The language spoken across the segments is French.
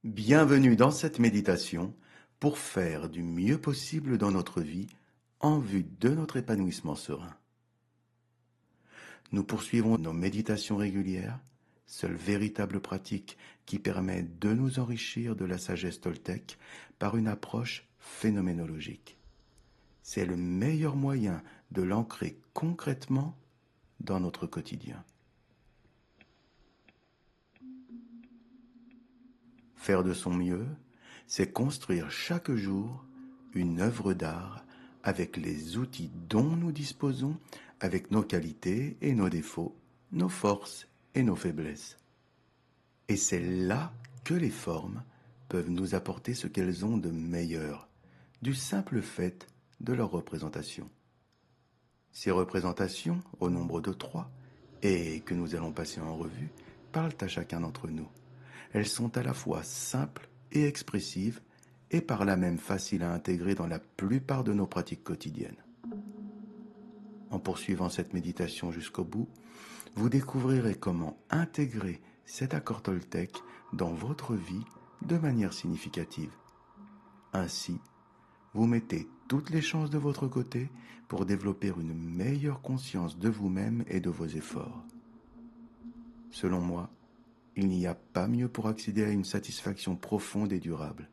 Bienvenue dans cette méditation pour faire du mieux possible dans notre vie en vue de notre épanouissement serein. Nous poursuivons nos méditations régulières, seule véritable pratique qui permet de nous enrichir de la sagesse toltèque par une approche phénoménologique. C'est le meilleur moyen de l'ancrer concrètement dans notre quotidien. Faire de son mieux, c'est construire chaque jour une œuvre d'art avec les outils dont nous disposons, avec nos qualités et nos défauts, nos forces et nos faiblesses. Et c'est là que les formes peuvent nous apporter ce qu'elles ont de meilleur, du simple fait de leur représentation. Ces représentations, au nombre de 3, et que nous allons passer en revue, parlent à chacun d'entre nous. Elles sont à la fois simples et expressives, et par là même faciles à intégrer dans la plupart de nos pratiques quotidiennes. En poursuivant cette méditation jusqu'au bout, vous découvrirez comment intégrer cet accord toltèque dans votre vie de manière significative. Ainsi, vous mettez toutes les chances de votre côté pour développer une meilleure conscience de vous-même et de vos efforts. Selon moi, il n'y a pas mieux pour accéder à une satisfaction profonde et durable.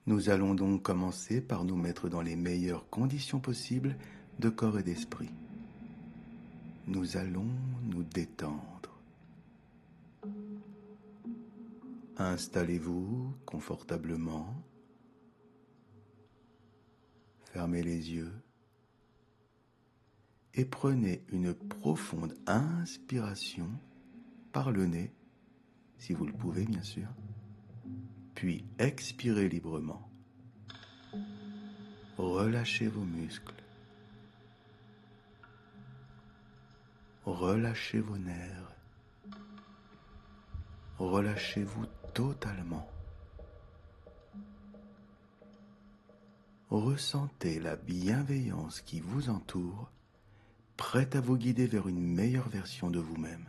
Nous allons donc commencer par nous mettre dans les meilleures conditions possibles de corps et d'esprit. Nous allons nous détendre. Installez-vous confortablement. Fermez les yeux et prenez une profonde inspiration par le nez, si vous le pouvez bien sûr, puis expirez librement. Relâchez vos muscles, relâchez vos nerfs, relâchez-vous totalement. Ressentez la bienveillance qui vous entoure, prête à vous guider vers une meilleure version de vous-même.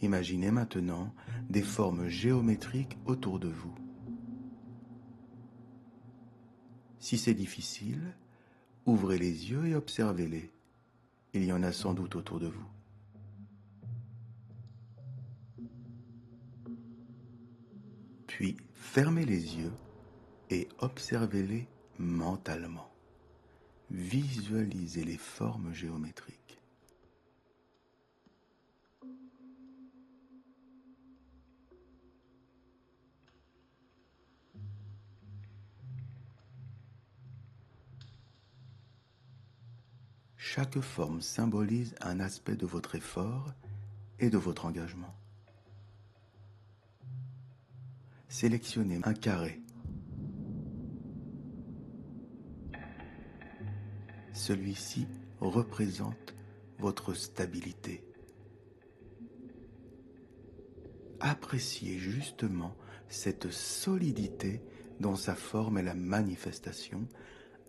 Imaginez maintenant des formes géométriques autour de vous. Si c'est difficile, ouvrez les yeux et observez-les. Il y en a sans doute autour de vous. Puis fermez les yeux et observez-les mentalement. Visualisez les formes géométriques. Chaque forme symbolise un aspect de votre effort et de votre engagement. Sélectionnez un carré. Celui-ci représente votre stabilité. Appréciez justement cette solidité dont sa forme est la manifestation.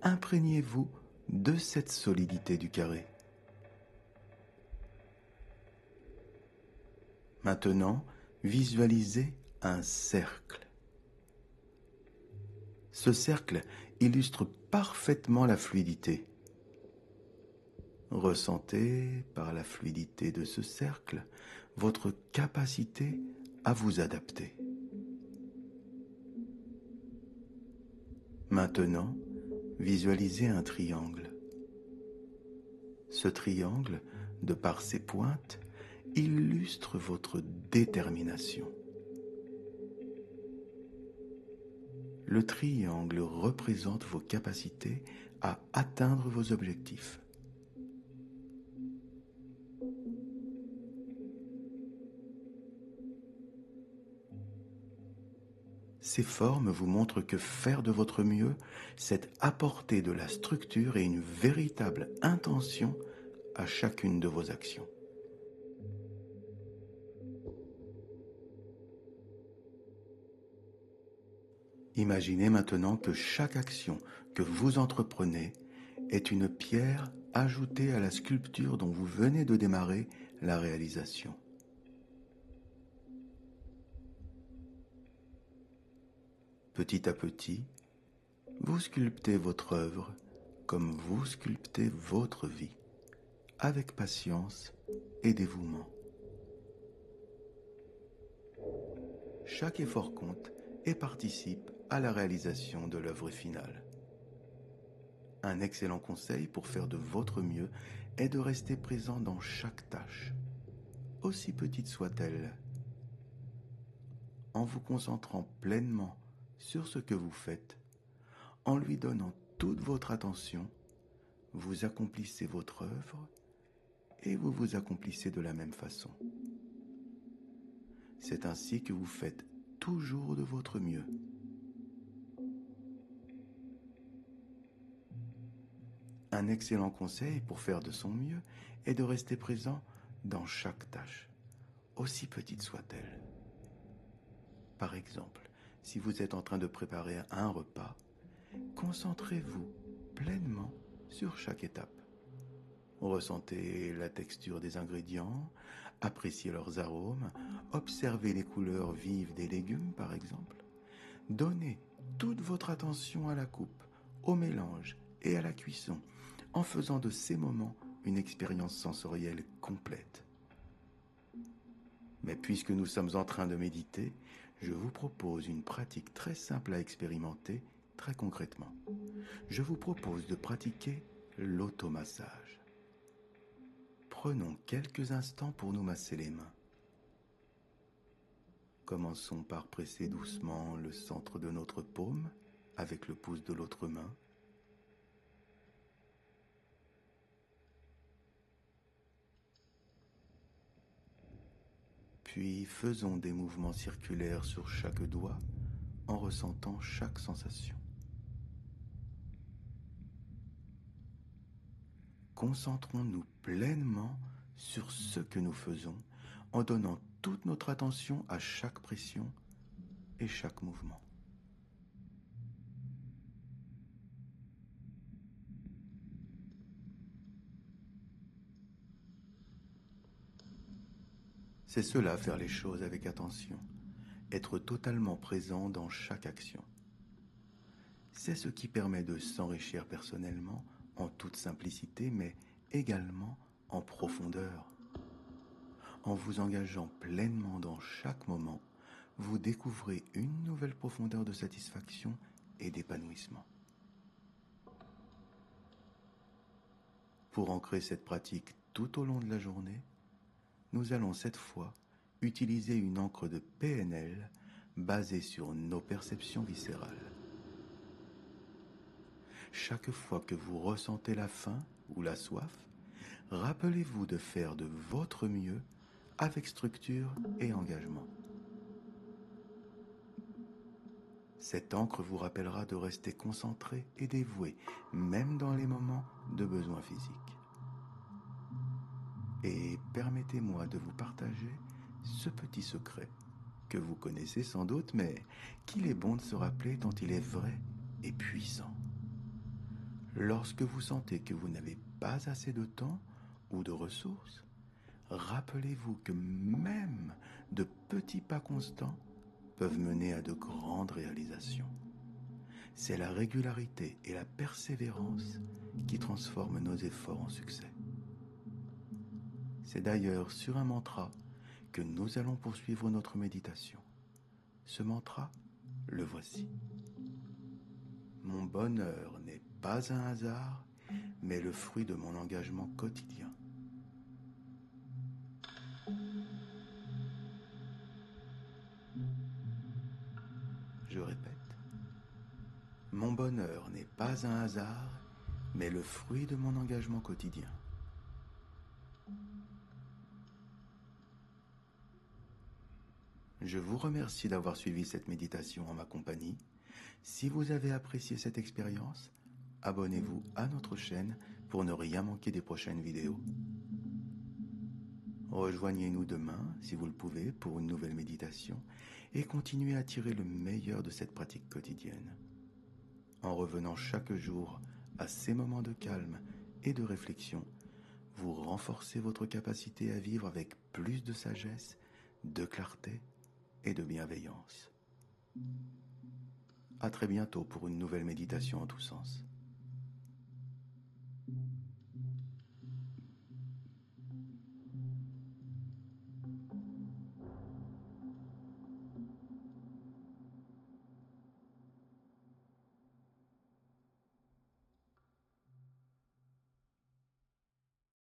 Imprégnez-vous de cette solidité du carré. Maintenant, visualisez un cercle. Ce cercle illustre parfaitement la fluidité. Ressentez par la fluidité de ce cercle votre capacité à vous adapter. Maintenant, visualisez un triangle. Ce triangle, de par ses pointes, illustre votre détermination. Le triangle représente vos capacités à atteindre vos objectifs. Ces formes vous montrent que faire de votre mieux, c'est apporter de la structure et une véritable intention à chacune de vos actions. Imaginez maintenant que chaque action que vous entreprenez est une pierre ajoutée à la sculpture dont vous venez de démarrer la réalisation. Petit à petit, vous sculptez votre œuvre comme vous sculptez votre vie, avec patience et dévouement. Chaque effort compte et participe à la réalisation de l'œuvre finale. Un excellent conseil pour faire de votre mieux est de rester présent dans chaque tâche, aussi petite soit-elle, en vous concentrant pleinement sur ce que vous faites, en lui donnant toute votre attention, vous accomplissez votre œuvre et vous vous accomplissez de la même façon. C'est ainsi que vous faites toujours de votre mieux. Un excellent conseil pour faire de son mieux est de rester présent dans chaque tâche, aussi petite soit-elle. Par exemple, si vous êtes en train de préparer un repas, concentrez-vous pleinement sur chaque étape. Ressentez la texture des ingrédients, appréciez leurs arômes, observez les couleurs vives des légumes par exemple. Donnez toute votre attention à la coupe, au mélange et à la cuisson, en faisant de ces moments une expérience sensorielle complète. Mais puisque nous sommes en train de méditer, je vous propose une pratique très simple à expérimenter très concrètement. Je vous propose de pratiquer l'automassage. Prenons quelques instants pour nous masser les mains. Commençons par presser doucement le centre de notre paume avec le pouce de l'autre main. Puis faisons des mouvements circulaires sur chaque doigt en ressentant chaque sensation. Concentrons-nous pleinement sur ce que nous faisons en donnant toute notre attention à chaque pression et chaque mouvement. C'est cela, faire les choses avec attention, être totalement présent dans chaque action. C'est ce qui permet de s'enrichir personnellement en toute simplicité, mais également en profondeur. En vous engageant pleinement dans chaque moment, vous découvrez une nouvelle profondeur de satisfaction et d'épanouissement. Pour ancrer cette pratique tout au long de la journée, nous allons cette fois utiliser une encre de PNL basée sur nos perceptions viscérales. Chaque fois que vous ressentez la faim ou la soif, rappelez-vous de faire de votre mieux avec structure et engagement. Cette encre vous rappellera de rester concentré et dévoué, même dans les moments de besoin physique. Et permettez-moi de vous partager ce petit secret que vous connaissez sans doute, mais qu'il est bon de se rappeler tant il est vrai et puissant. Lorsque vous sentez que vous n'avez pas assez de temps ou de ressources, rappelez-vous que même de petits pas constants peuvent mener à de grandes réalisations. C'est la régularité et la persévérance qui transforment nos efforts en succès. C'est d'ailleurs sur un mantra que nous allons poursuivre notre méditation. Ce mantra, le voici. Mon bonheur n'est pas un hasard, mais le fruit de mon engagement quotidien. Je répète. Mon bonheur n'est pas un hasard, mais le fruit de mon engagement quotidien. Je vous remercie d'avoir suivi cette méditation en ma compagnie. Si vous avez apprécié cette expérience, abonnez-vous à notre chaîne pour ne rien manquer des prochaines vidéos. Rejoignez-nous demain, si vous le pouvez, pour une nouvelle méditation et continuez à tirer le meilleur de cette pratique quotidienne. En revenant chaque jour à ces moments de calme et de réflexion, vous renforcez votre capacité à vivre avec plus de sagesse, de clarté et de bienveillance. À très bientôt pour une nouvelle méditation en tous sens.